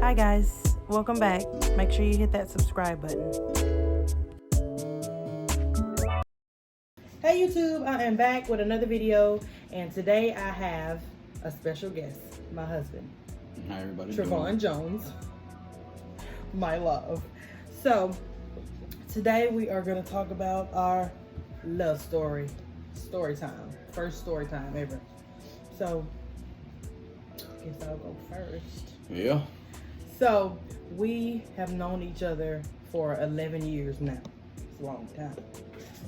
Hi guys, welcome back. Make sure you hit that subscribe button. Hey YouTube, I am back with another video, and today I have a special guest, my husband. Hi everybody. Trevon Jones, my love. So today we are going to talk about our love story time, first story time ever. So I guess I'll go first. Yeah. So we have known each other for 11 years now. It's a long time.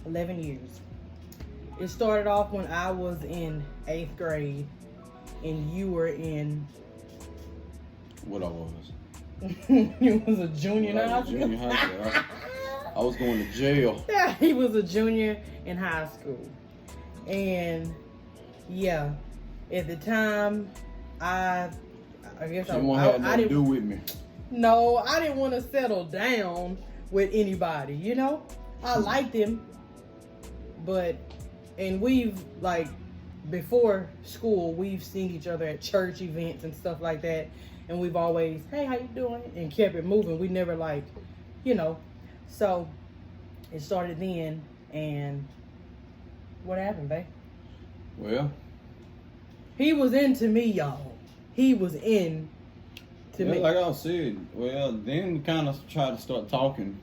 11 years. It started off when I was in 8th grade and you were in... What I was? You was a junior in high school. Junior high school. I was going to jail. Yeah, he was a junior in high school. And yeah, at the time, I guess Someone had nothing to do with me. No, I didn't want to settle down with anybody, you know? I liked him, and we've, like, before school, we've seen each other at church events and stuff like that, and we've always, hey, how you doing? And kept it moving. We never, like, you know. So, it started then, and what happened, babe? Well, he was into me, y'all. He was in to me. Like I said, then we kind of tried to start talking.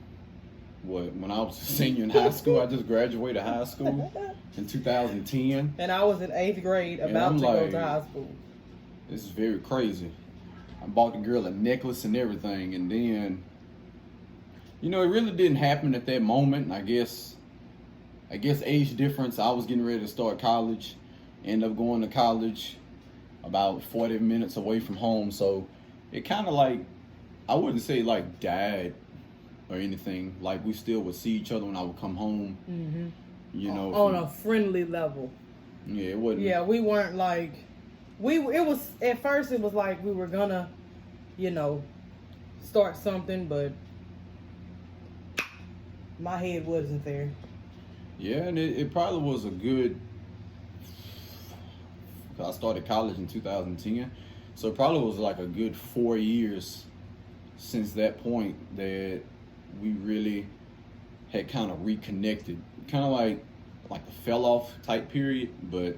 When I was a senior in high school, I just graduated high school in 2010. And I was in 8th grade, about to go to high school. This is very crazy. I bought the girl a necklace and everything, and then, it really didn't happen at that moment. I guess age difference. I was getting ready to start college, ended up going to college about 40 minutes away from home, so it kind of I wouldn't say died or anything. Like, we still would see each other when I would come home. Mm-hmm. On a friendly level. Yeah, it wasn't. Yeah, we weren't it was, at first it was like we were gonna, start something, but my head wasn't there. Yeah, and it probably was a good, I started college in 2010, so it probably was like a good 4 years since that point that we really had kind of reconnected. Kind of like a fell off type period, but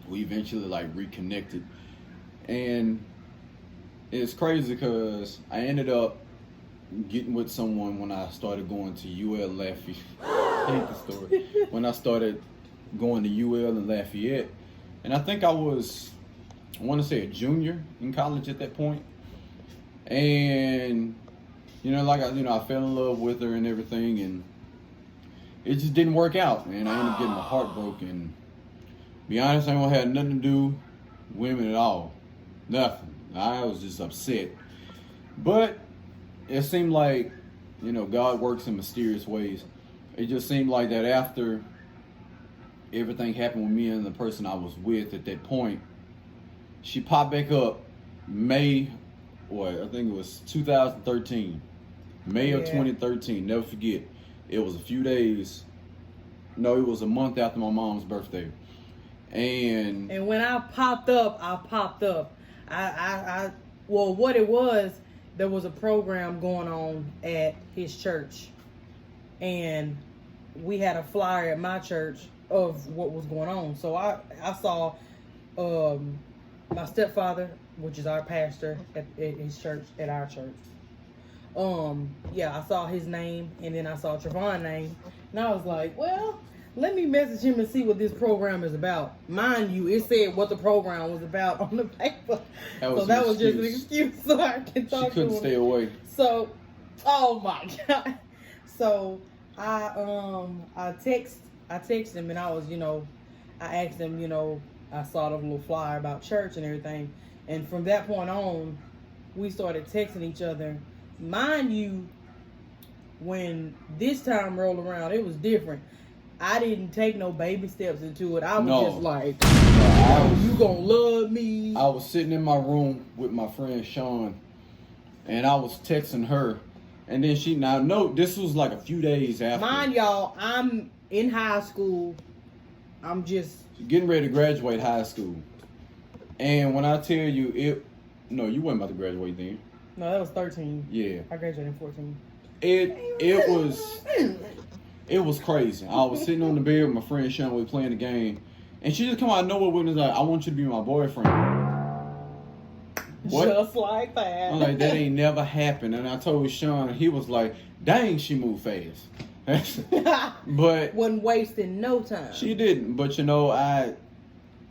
we eventually reconnected. And it's crazy because I ended up getting with someone when I started going to UL Lafayette. I hate the story. When I started going to UL in Lafayette, and I think I want to say a junior in college at that point. And, I fell in love with her and everything, and it just didn't work out. And I ended up getting my heart broken. Be honest, I don't have nothing to do with women at all. Nothing. I was just upset. But it seemed like, God works in mysterious ways. It just seemed like that after everything happened with me and the person I was with at that point, she popped back up I think it was 2013. May of 2013, never forget. It was a few days, it was a month after my mom's birthday. And when I popped up, what it was, there was a program going on at his church, and we had a flyer at my church of what was going on. So I saw my stepfather, which is our pastor at his church, at our church. I saw his name, and then I saw Trevon's name, and I was like, well, let me message him and see what this program is about. Mind you, it said what the program was about on the paper. That was just an excuse so I can talk to him. She couldn't stay away. So, oh my God. So I texted him, and I was, I asked him, I saw the little flyer about church and everything. And from that point on, we started texting each other. Mind you, when this time rolled around, it was different. I didn't take no baby steps into it. I was just like, you gonna love me. I was sitting in my room with my friend Sean, and I was texting her. And then this was like a few days after. Mind y'all, I'm in high school. I'm just getting ready to graduate high school. And when I tell you you wasn't about to graduate then. No, that was 13. Yeah. I graduated in 14. It was crazy. I was sitting on the bed with my friend Sean. We were playing the game, and she just come out of nowhere with me like, "I want you to be my boyfriend." What? Just like that. I'm like, that ain't never happened. And I told Sean, and he was like, "Dang, she moved fast." But wasn't wasting no time. she didn't. But you know,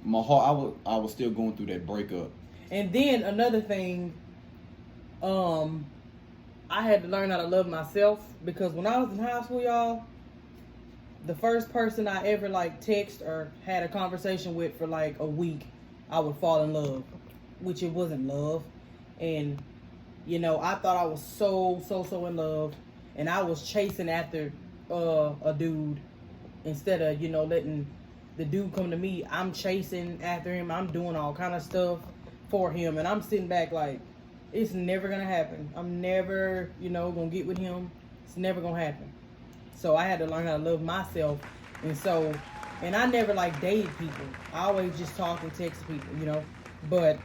my heart, I was still going through that breakup. And then another thing, I had to learn how to love myself, because when I was in high school, y'all, the first person I ever like text or had a conversation with for like a week, I would fall in love, which it wasn't love. And you know, I thought I was so in love, and I was chasing after a dude instead of, you know, letting the dude come to me. I'm chasing after him. I'm doing all kind of stuff for him, and I'm sitting back like, it's never gonna happen. I'm never, you know, gonna get with him. It's never gonna happen. So I had to learn how to love myself. And I never like dated people. I always just talk and text people, you know. But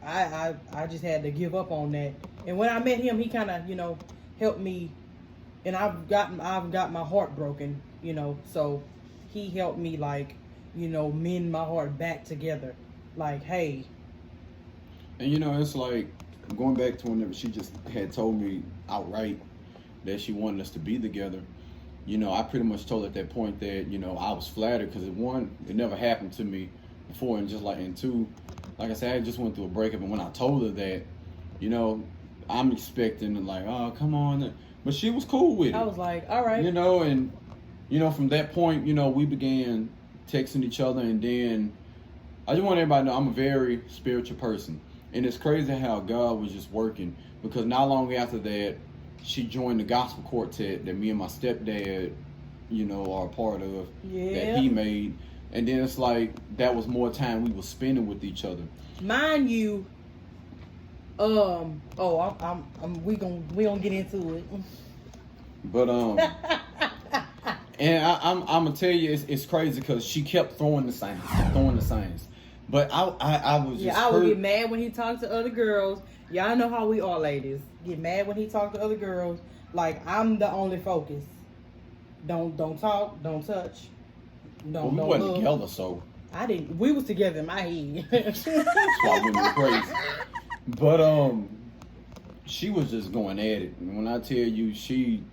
I just had to give up on that. And when I met him, he kind of, you know, helped me. And I've got my heart broken, you know. So he helped me, like, you know, mend my heart back together. Like, hey. And you know, it's like going back to whenever she just had told me outright that she wanted us to be together. You know, I pretty much told her at that point that, you know, I was flattered, because one, it never happened to me before, and just like, and two, like I said, I just went through a breakup, and when I told her that, you know, I'm expecting like, oh, come on, but she was cool with it. I was like, all right. You know, and you know, from that point, you know, we began texting each other, and then I just want everybody to know I'm a very spiritual person, and it's crazy how God was just working, because not long after that, she joined the gospel quartet that me and my stepdad, you know, are a part of, that he made. And then it's like, that was more time we were spending with each other. Mind you, we gonna get into it. But and I'm gonna tell you, it's crazy, because she kept throwing the signs. But I was just I would get mad when he talked to other girls. Y'all know how we are, ladies. Get mad when he talked to other girls. Like, I'm the only focus. Don't talk. Don't touch. Well, we wasn't together, so I didn't. We was together in my head. That's why we were crazy. But she was just going at it. And when I tell you, she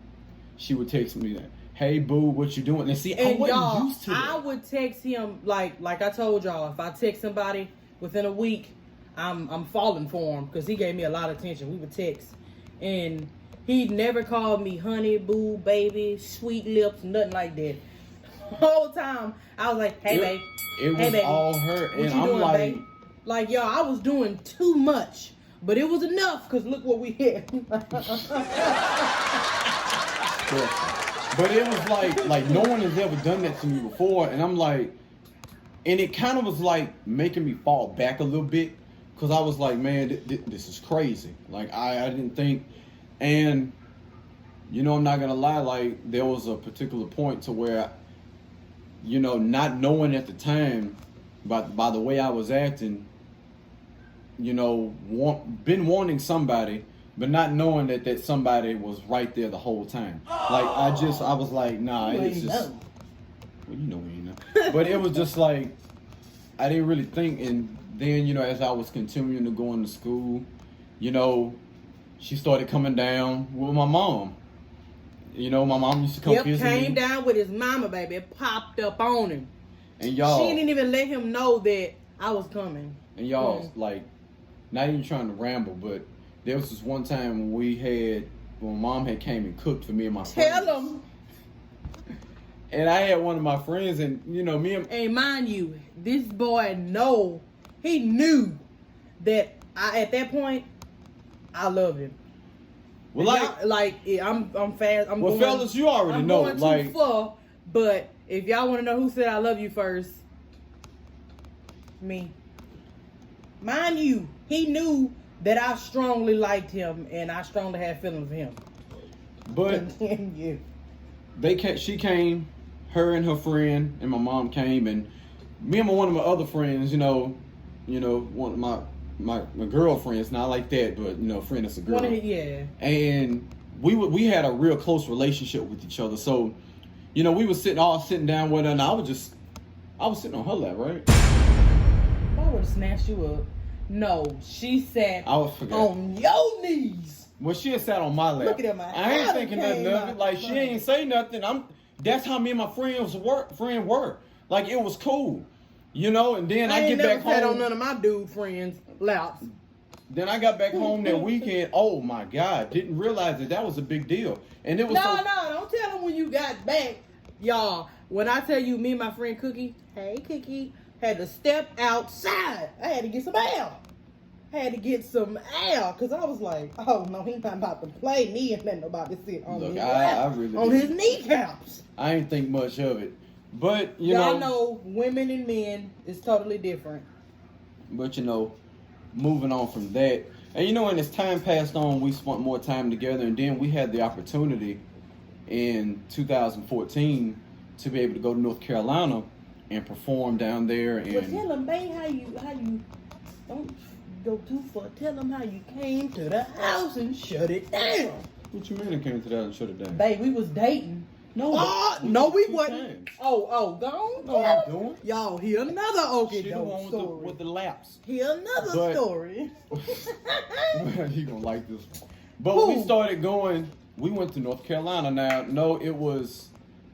would text me that, "Hey boo, what you doing?" And see, I wasn't used to that. I would text him like I told y'all. If I text somebody within a week, I'm falling for him, because he gave me a lot of attention. We would text, and he never called me honey, boo, baby, sweet lips, nothing like that. The whole time I was like, "Hey babe, it was baby, all her." what And you I'm doing, like, babe?" Like, y'all, I was doing too much, but it was enough, because look what we had. But it was like no one has ever done that to me before, and I'm like, and it kind of was like making me fall back a little bit, because I was like, man, this is crazy. Like, I didn't think, and you know, I'm not gonna lie, like, there was a particular point to where, you know, not knowing at the time, by the way I was acting, you know, been wanting somebody, but not knowing that somebody was right there the whole time. Like, I was like, nah, it's just, well, you know when you know. But it was just like, I didn't really think. And then, you know, as I was continuing to go into school, you know, she started coming down with my mom. You know, my mom used to come visit me. Came down with his mama, baby. It popped up on him. And y'all, she didn't even let him know that I was coming. And y'all, like, not even trying to ramble, but there was this one time when mom had came and cooked for me and my friends. Tell him. And I had one of my friends, and you know, and mind you, this boy he knew that at that point, I love him. Well, I'm fast. Well, fellas, you already know. I'm going too far, but if y'all want to know who said I love you first, me. Mind you, he knew that I strongly liked him and I strongly had feelings for him. But she came, her and her friend and my mom came, and me and one of my other friends, you know, one of my my girlfriend. It's not like that, but friend that's a girl. Yeah. And we had a real close relationship with each other. So, we were sitting down with her, and I was sitting on her lap, right? I would have snatched you up. No, she sat on your knees. Well, she had sat on my lap. Look at him. I ain't thinking nothing of it. Like, she ain't say nothing. That's how me and my friend were. Like, it was cool. And then I get back home. I ain't never sat on none of my dude friends' laps. Then I got back home that weekend. Oh my God! Didn't realize that was a big deal, and it was. No, don't tell them when you got back, y'all. When I tell you, me and my friend Cookie, hey Cookie, had to step outside. I had to get some air. Cause I was like, oh no, he's not about to play me and let nobody sit on his lap, on his kneecaps. I ain't think much of it, but y'all know women and men is totally different. But moving on from that, and and as time passed on, we spent more time together, and then we had the opportunity in 2014 to be able to go to North Carolina and perform down there. And tell them, babe, how you don't go too far. Tell them how you came to the house and shut it down. What you mean I came to the house and shut it down? Babe, we was dating. No, we wasn't. Times. Oh, gone. No, I'm doing. Y'all, hear another story. With the laps. Hear another story. You gonna like this one. But when we started going, we went to North Carolina. Now, no, it was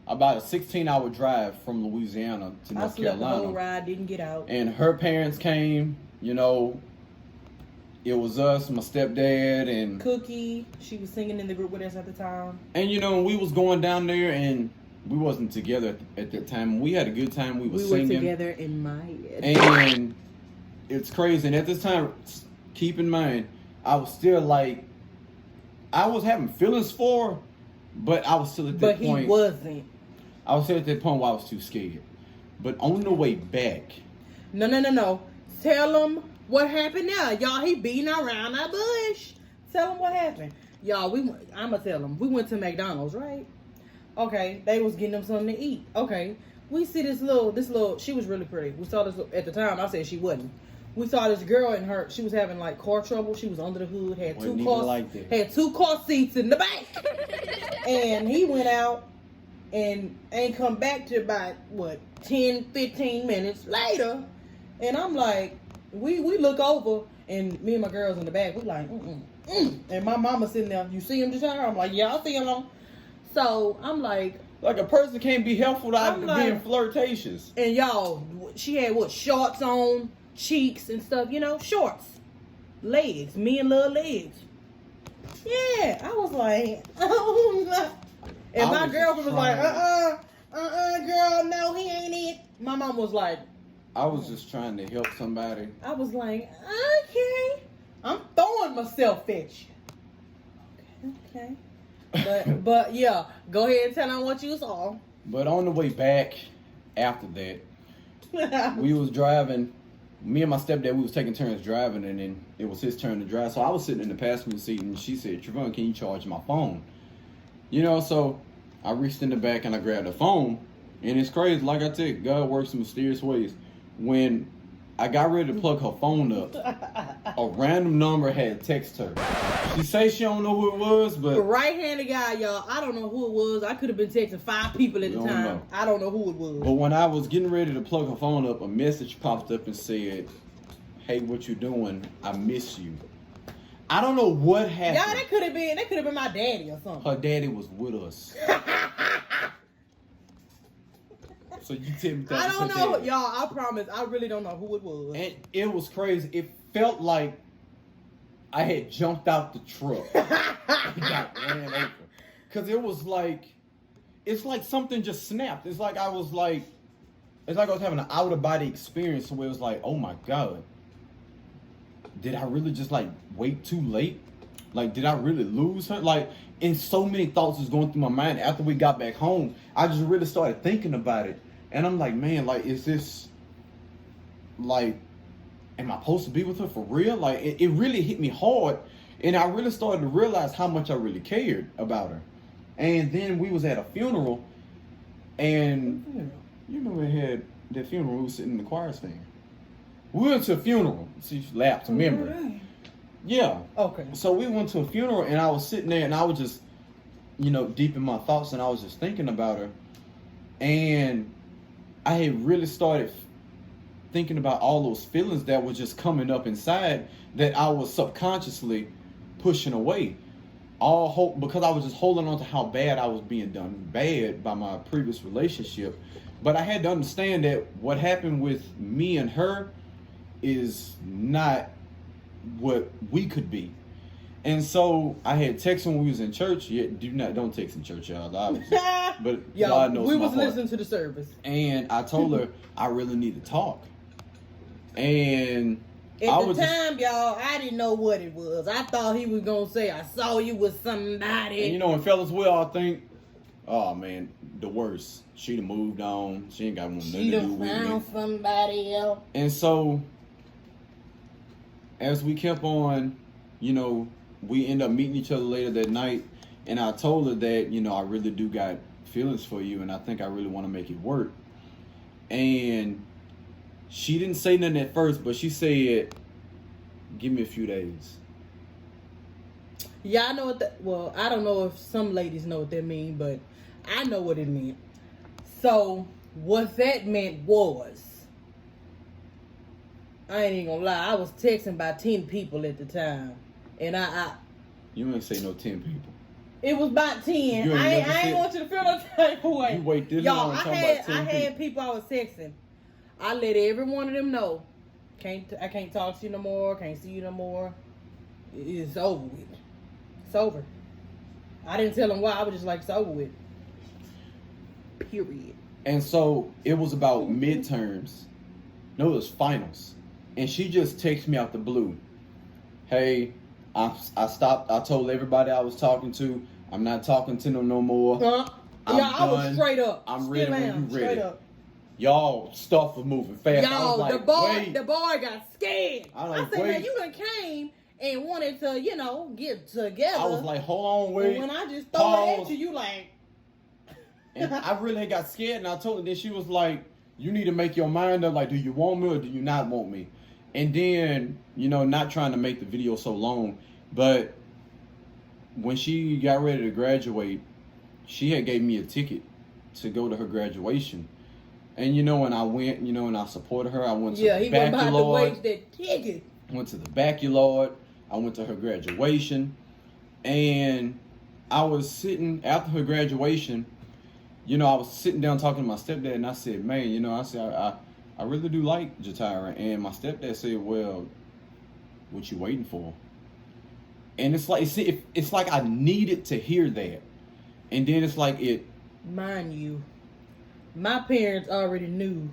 about a 16-hour drive from Louisiana to North Carolina. The whole ride, didn't get out. And her parents came, it was us, my stepdad, and Cookie. She was singing in the group with us at the time. And we was going down there, and we wasn't together at that time. We had a good time. We were singing. We were together in my head. And it's crazy. And at this time, keep in mind, I was still like, I was having feelings for her, but I was still at that point. But he wasn't. I was still at that point where I was too scared. But on the way back. No. Tell him what happened now. Y'all, he beating around that bush. Tell him what happened. Y'all, I'ma tell him. We went to McDonald's, right? Okay, they was getting them something to eat. Okay, we see this little, she was really pretty. We saw this at the time. I said she wasn't. We saw this girl in her, she was having like car trouble. She was under the hood, had two car seats in the back. And he went out and ain't come back to about, 10, 15 minutes later. And I'm like, we look over, and me and my girls in the back, we like, And my mama sitting there, you see him just now? I'm like, yeah, I see him. So I'm like a person can't be helpful without being flirtatious. And y'all, she had shorts on, cheeks and stuff, shorts, legs, me and little legs. Yeah, I was like, oh no. And my girlfriend was like, girl, no, he ain't it. My mom was like, I was just trying to help somebody. I was like, okay, I'm throwing myself at you. Okay. But yeah, go ahead and tell them what you saw. But on the way back, after that, we was driving. Me and my stepdad, we was taking turns driving, and then it was his turn to drive. So I was sitting in the passenger seat, and she said, Trevon, can you charge my phone? So I reached in the back and I grabbed the phone, and it's crazy. Like I said, God works in mysterious ways. When I got ready to plug her phone up, a random number had text her. She say she don't know who it was, but right-handed guy, y'all. I don't know who it was. I could have been texting 5 people at the time. Know. I don't know who it was. But when I was getting ready to plug her phone up, a message popped up and said, "Hey, what you doing? I miss you." I don't know what happened. Yeah, that could have been my daddy or something. Her daddy was with us. So you tell me that. I don't know, y'all. I promise, I really don't know who it was. And it was crazy. It felt like I had jumped out the truck. I got ran over. Cause it was like, it's like something just snapped. It's like I was having an out of body experience where it was like, oh my God, did I really just wait too late? Did I really lose her? And so many thoughts was going through my mind after we got back home. I just really started thinking about it. And I'm like, man, is this, am I supposed to be with her for real? It really hit me hard. And I really started to realize how much I really cared about her. And then we was at a funeral. And you remember we had that funeral, we was sitting in the choir stand. We went to a funeral. She laughed, remember? Yeah. Okay. So we went to a funeral, and I was sitting there, and I was just, deep in my thoughts, and I was just thinking about her. And I had really started thinking about all those feelings that were just coming up inside that I was subconsciously pushing away. All hope, because I was just holding on to how bad I was being done bad by my previous relationship. But I had to understand that what happened with me and her is not what we could be. And so I had texted when we was in church. Yeah, don't text in church, y'all. Obviously. But y'all, God knows we my was heart. listening to the service. And I told her I really need to talk. And at the time, y'all, I didn't know what it was. I thought he was gonna say, "I saw you with somebody." And and fellas, we all think, "Oh man, the worst. She done moved on. She ain't got nothing to do with me." She done found somebody else. And so, as we kept on, we end up meeting each other later that night, and I told her that, I really do got feelings for you, and I think I really want to make it work. And she didn't say nothing at first, but she said, "Give me a few days." Yeah, I know what that. Well, I don't know if some ladies know what that means, but I know what it meant. So what that meant was, I ain't even gonna lie, I was texting by 10 people at the time, and You ain't say no 10 people. It was about 10. You I ain't never ain't said- want you to feel no type of way. You wait this Y'all, long I talking had about 10 I had people I was texting. I let every one of them know. I can't talk to you no more. Can't see you no more. It's over with. It's over. I didn't tell them why. I was just like, it's over with. Period. And so it was about midterms. No, it was finals. And she just texted me out the blue. "Hey, I stopped. I told everybody I was talking to, I'm not talking to them no more. I'm Yeah, I was done. straight up. I'm Still ready when am, you ready." Straight up. Y'all, stuff was moving fast. I was Y'all, like, the boy got scared. I said, "Man, you done came and wanted to, get together." I was like, "Hold on, wait." And when I just throw it at Pause. you like. And I really got scared, and I told her that. She was like, "You need to make your mind up. Like, do you want me or do you not want me?" And then, not trying to make the video so long, but when she got ready to graduate, she had gave me a ticket to go to her graduation. And when I went, and I supported her, I went to Yeah, the he went behind the Baculard. waist that ticket. Went to the Baculard. I went to her graduation, and I was sitting after her graduation. I was sitting down talking to my stepdad, and I said, "Man, I really do like Jatira." And my stepdad said, "Well, what you waiting for?" And it's like I needed to hear that, and then it's like it. Mind you, my parents already knew,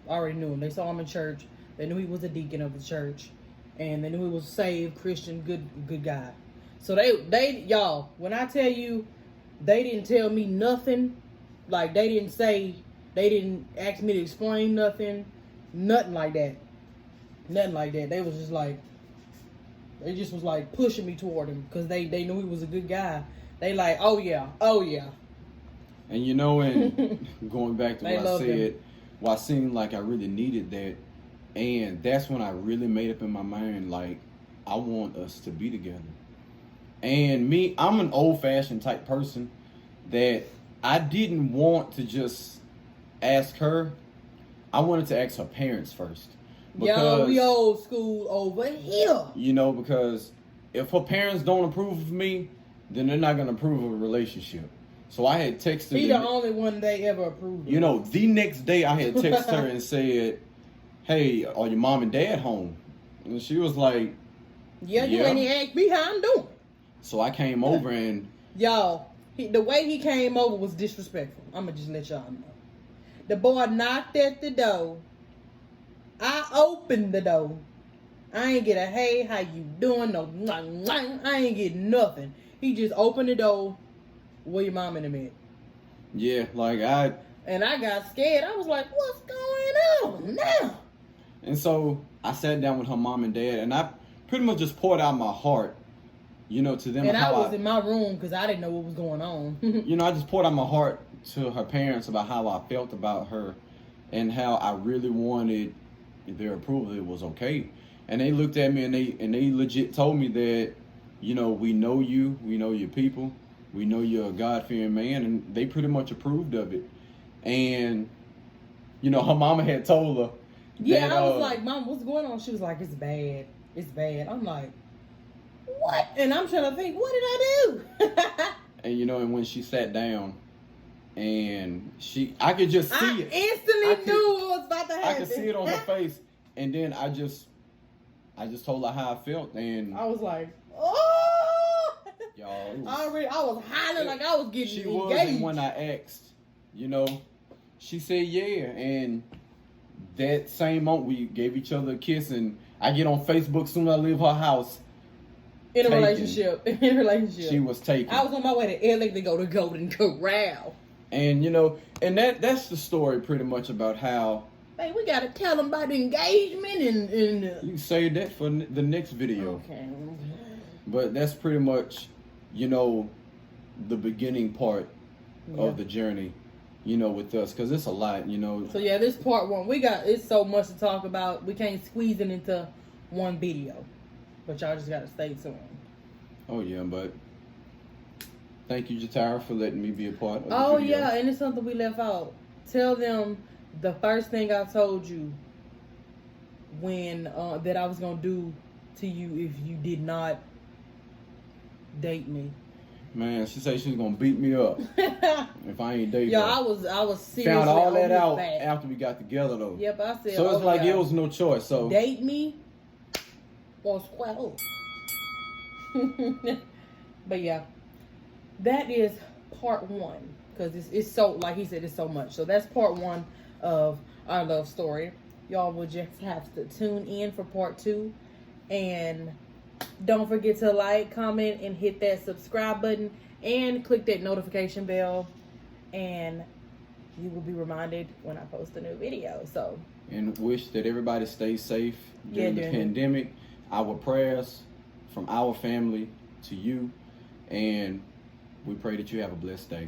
already knew him. They saw him in church. They knew he was a deacon of the church, and they knew he was a saved Christian, good guy. So they y'all, when I tell you, they didn't tell me nothing. Like they didn't ask me to explain nothing like that. Nothing like that. They was just like, they just was like pushing me toward him because they knew he was a good guy. They like, oh yeah. And and going back to They what I loved said, him. well, I seemed like I really needed that, and that's when I really made up in my mind, like, I want us to be together. And me, I'm an old-fashioned type person that I didn't want to just ask her. I wanted to ask her parents first. Yo, we old school over here. Because if her parents don't approve of me, then they're not going to approve of a relationship. So I had texted He her. the only one they ever approved of. The next day I had texted her and said, "Hey, are your mom and dad home?" And she was like, Yeah, you ain't even asked me how I'm doing. So I came over and... Y'all, the way he came over was disrespectful. I'm going to just let y'all know. The boy knocked at the door. I opened the door. I ain't get a, "Hey, how you doing?" No, I ain't get nothing. He just opened the door. "Where your mom in a minute?" Yeah, And I got scared. I was like, what's going on now? And so I sat down with her mom and dad, and I pretty much just poured out my heart, to them. And I was in my room because I didn't know what was going on. I just poured out my heart to her parents about how I felt about her and how I really wanted their approval it was okay. And they looked at me and they legit told me that, you know, we know you, we know your people, we know you're a God-fearing man, and they pretty much approved of it. And, you know, her mama had told her. Yeah, that, I was like, Mom, what's going on? She was like, it's bad. It's bad. I'm like, what? And I'm trying to think, what did I do? And, you know, and when she sat down, and I could just see I it. instantly knew what was about to happen. I could see it on her face. And then I just told her how I felt. And I was like, oh! y'all, I was hollering like I was getting she engaged. was, and when I asked, you know, she said yeah. And that same moment we gave each other a kiss, and I get on Facebook soon as I leave her house. In a taken. relationship. She was taken. I was on my way to LA to go to Golden Corral. And you know, and that's the story pretty much about how. Hey, we gotta tell them about the engagement and You can save that for the next video. Okay. But that's pretty much, you know, the beginning part of the journey, you know, with us, because it's a lot, you know. So yeah, this part one, it's so much to talk about. We can't squeeze it into one video, but y'all just gotta stay tuned. Oh yeah, but thank you, Jatara, for letting me be a part of the Oh video. yeah, and it's something we left out. Tell them the first thing I told you when that I was gonna do to you if you did not date me. Man, she said she was gonna beat me up if I ain't dating Yeah, her. I was seriously Found all that on his out back. after we got together though. Yep, I said. So it's like yeah. it was no choice. So Date me or square. But yeah, that is part one, because it's so, like he said, it's so much. So that's part one of our love story. Y'all will just have to tune in for part two, and don't forget to like, comment, and hit that subscribe button, and click that notification bell, and you will be reminded when I post a new video. So, and wish that everybody stays safe during the pandemic. Our prayers from our family to you, and we pray that you have a blessed day.